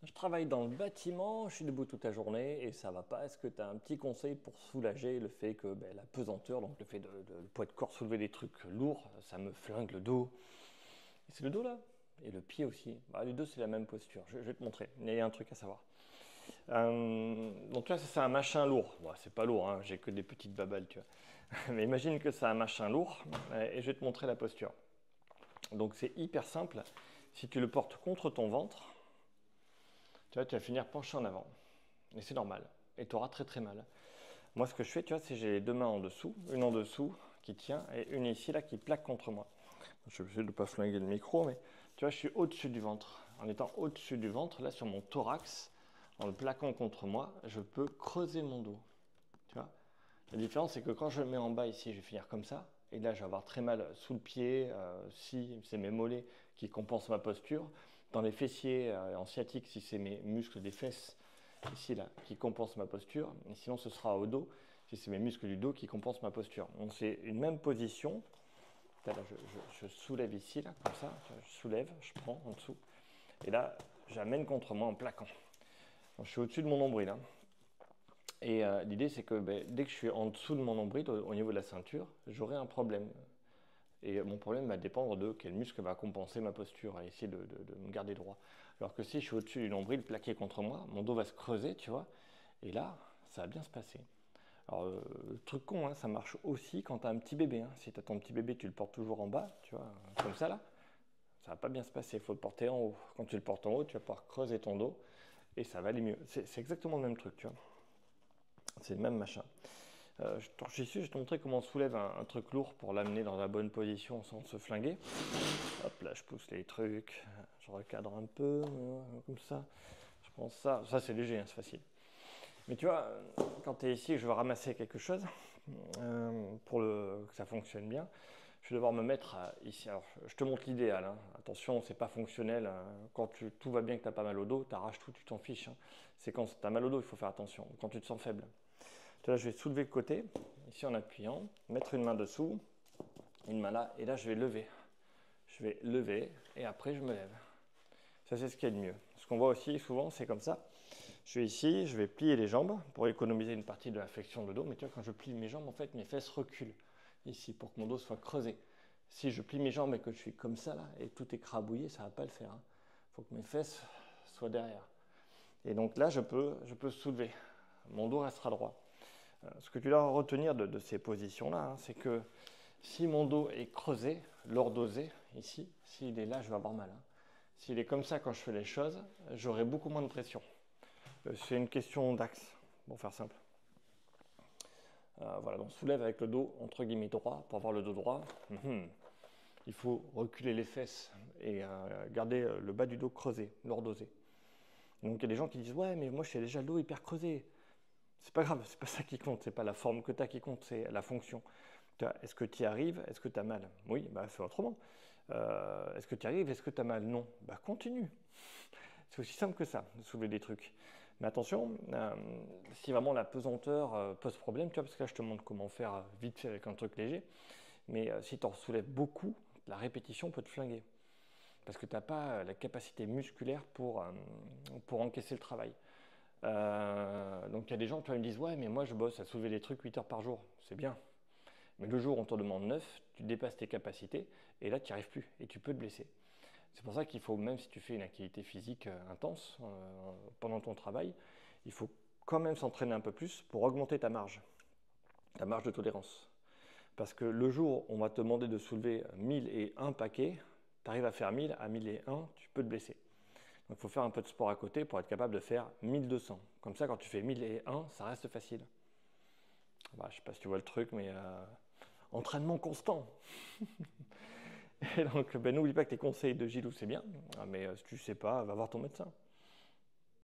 Je travaille dans le bâtiment, je suis debout toute la journée et ça va pas. Est-ce que tu as un petit conseil pour soulager le fait que la pesanteur, donc le fait le poids de corps soulever des trucs lourds, ça me flingue le dos. Et c'est le dos là. Et le pied aussi. Bah, les deux, c'est la même posture. Je vais te montrer. Il y a un truc à savoir. Donc là, ça, c'est un machin lourd. Bon, c'est pas lourd, hein, j'ai que des petites babales, tu vois. Mais imagine que c'est un machin lourd et je vais te montrer la posture. Donc c'est hyper simple. Si tu le portes contre ton ventre, tu vois, tu vas finir penché en avant. Et c'est normal. Et tu auras très très mal. Moi, ce que je fais, tu vois, c'est j'ai les deux mains en dessous, une en dessous qui tient et une ici là qui plaque contre moi. Je vais essayer de ne pas flinguer le micro, mais tu vois, je suis au-dessus du ventre. En étant au-dessus du ventre, là sur mon thorax, en le plaquant contre moi, je peux creuser mon dos. Tu vois. La différence, c'est que quand je le mets en bas ici, je vais finir comme ça. Et là, je vais avoir très mal sous le pied, si c'est mes mollets qui compensent ma posture. Dans les fessiers, en sciatique, si c'est mes muscles des fesses, ici, là, qui compensent ma posture. Et sinon, ce sera au dos, si c'est mes muscles du dos qui compensent ma posture. Donc, c'est une même position. Là, je soulève ici, là, comme ça. Je soulève, je prends en dessous. Et là, j'amène contre moi en plaquant. Donc, je suis au-dessus de mon nombril. Hein. Et l'idée, c'est que dès que je suis en dessous de mon nombril, au niveau de la ceinture, j'aurai un problème. Et mon problème va dépendre de quel muscle va compenser ma posture et essayer de me garder droit. Alors que si je suis au-dessus du nombril, plaqué contre moi, mon dos va se creuser, tu vois. Et là, ça va bien se passer. Alors, truc con, hein, ça marche aussi quand tu as un petit bébé. Hein. Si tu as ton petit bébé, tu le portes toujours en bas, tu vois, comme ça là, ça va pas bien se passer. Il faut le porter en haut. Quand tu le portes en haut, tu vas pouvoir creuser ton dos et ça va aller mieux. C'est exactement le même truc, tu vois. C'est le même machin. Je vais te montrer comment on soulève un truc lourd pour l'amener dans la bonne position sans se flinguer. Hop là, je pousse les trucs, je recadre un peu, comme ça. Je prends ça. Ça, c'est léger, hein, c'est facile. Mais tu vois, quand tu es ici et que je veux ramasser quelque chose, que ça fonctionne bien, je vais devoir me mettre ici. Alors, je te montre l'idéal. Hein. Attention, c'est pas fonctionnel. Hein. Quand tout va bien, que tu n'as pas mal au dos, tu arraches tout, tu t'en fiches. Hein. C'est quand tu as mal au dos, il faut faire attention. Quand tu te sens faible. Là, je vais soulever le côté, ici en appuyant, mettre une main dessous, une main là, et là, je vais lever. Je vais lever, et après, je me lève. Ça, c'est ce qu'il y a de mieux. Ce qu'on voit aussi souvent, c'est comme ça. Je suis ici, je vais plier les jambes pour économiser une partie de la flexion de dos. Mais tu vois, quand je plie mes jambes, en fait, mes fesses reculent ici pour que mon dos soit creusé. Si je plie mes jambes et que je suis comme ça là, et tout est crabouillé, ça ne va pas le faire. Il faut que mes fesses soient derrière. Et donc là, je peux soulever. Mon dos restera droit. Ce que tu dois retenir de ces positions-là, hein, c'est que si mon dos est creusé, lordosé, ici, s'il est là, je vais avoir mal. Hein. S'il est comme ça quand je fais les choses, j'aurai beaucoup moins de pression. C'est une question d'axe, pour faire simple. Voilà, donc soulève avec le dos entre guillemets droit. Pour avoir le dos droit, il faut reculer les fesses et garder le bas du dos creusé, lordosé. Donc il y a des gens qui disent ouais, mais moi je fais déjà le dos hyper creusé. C'est pas grave, c'est pas ça qui compte, c'est pas la forme que tu as qui compte, c'est la fonction. Est-ce que tu y arrives? Est-ce que tu as mal? Oui, bah fais autrement. Est-ce que tu y arrives? Est-ce que tu as mal? Non. Bah continue. C'est aussi simple que ça, de soulever des trucs. Mais attention, si vraiment la pesanteur pose problème, tu vois, parce que là je te montre comment faire vite fait avec un truc léger, mais si tu en soulèves beaucoup, la répétition peut te flinguer. Parce que tu n'as pas la capacité musculaire pour encaisser le travail. Donc il y a des gens qui me disent ouais mais moi je bosse à soulever des trucs 8 heures par jour, c'est bien. Mais le jour où on te demande 9, tu dépasses tes capacités et là tu n'y arrives plus et tu peux te blesser. C'est pour ça qu'il faut, même si tu fais une activité physique intense pendant ton travail, il faut quand même s'entraîner un peu plus pour augmenter ta marge de tolérance. Parce que le jour où on va te demander de soulever 1001 paquets, tu arrives à faire 1000 à 1001, tu peux te blesser. Donc il faut faire un peu de sport à côté pour être capable de faire 1200. Comme ça, quand tu fais 1001, ça reste facile. Bah, je ne sais pas si tu vois le truc, mais entraînement constant. Et donc, n'oublie pas que tes conseils de Gilou, c'est bien, mais si tu ne sais pas, va voir ton médecin.